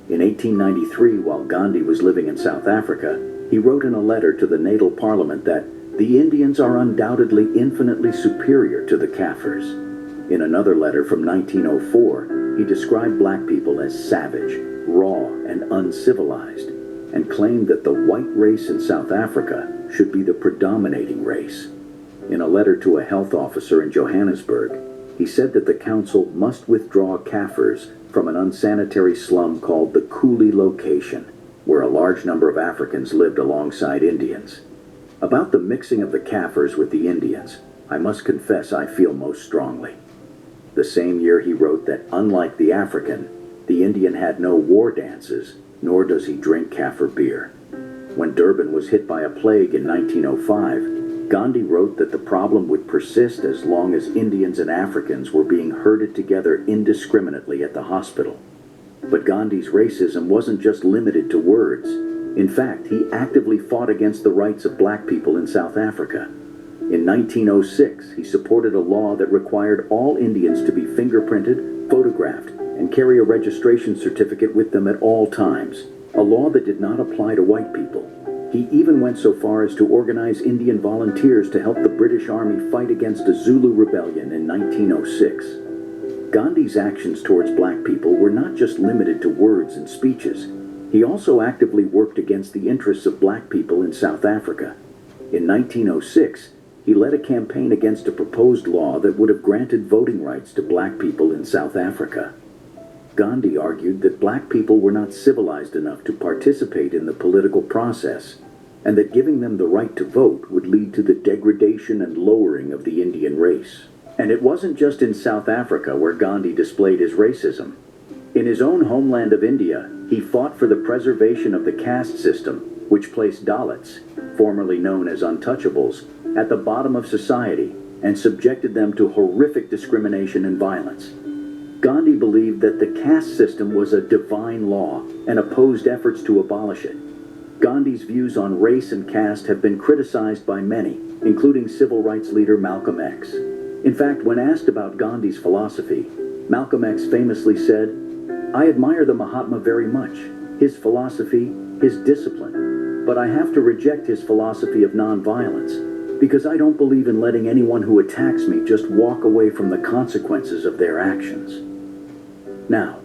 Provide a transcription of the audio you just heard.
In 1893, while Gandhi was living in South Africa, he wrote in a letter to the natal parliament that the Indians are undoubtedly infinitely superior to the Kaffirs. In another letter from 1904, he described black people as savage, raw, and uncivilized, and claimed that the white race in South Africa should be the predominating race. In a letter to a health officer in Johannesburg, he said that the council must withdraw Kaffirs from an unsanitary slum called the Coolie location, where a large number of Africans lived alongside Indians. About the mixing of the Kaffirs with the Indians, I must confess I feel most strongly. The same year he wrote that unlike the African, the Indian had no war dances, nor does he drink Kaffir beer. When Durban was hit by a plague in 1905, Gandhi wrote that the problem would persist as long as Indians and Africans were being herded together indiscriminately at the hospital. But Gandhi's racism wasn't just limited to words. In fact, he actively fought against the rights of black people in South Africa. In 1906, he supported a law that required all Indians to be fingerprinted, photographed, and carry a registration certificate with them at all times, a law that did not apply to white people. He even went so far as to organize Indian volunteers to help the British Army fight against a Zulu rebellion in 1906. Gandhi's actions towards black people were not just limited to words and speeches. He also actively worked against the interests of black people in South Africa. In 1906, he led a campaign against a proposed law that would have granted voting rights to black people in South Africa. Gandhi argued that black people were not civilized enough to participate in the political process, and that giving them the right to vote would lead to the degradation and lowering of the Indian race. And it wasn't just in South Africa where Gandhi displayed his racism. In his own homeland of India, he fought for the preservation of the caste system, which placed Dalits, formerly known as untouchables, at the bottom of society and subjected them to horrific discrimination and violence. Gandhi believed that the caste system was a divine law and opposed efforts to abolish it. Gandhi's views on race and caste have been criticized by many, including civil rights leader Malcolm X. In fact, when asked about Gandhi's philosophy, Malcolm X famously said, "I admire the Mahatma very much, his philosophy, his discipline, but I have to reject his philosophy of nonviolence, because I don't believe in letting anyone who attacks me just walk away from the consequences of their actions." Now,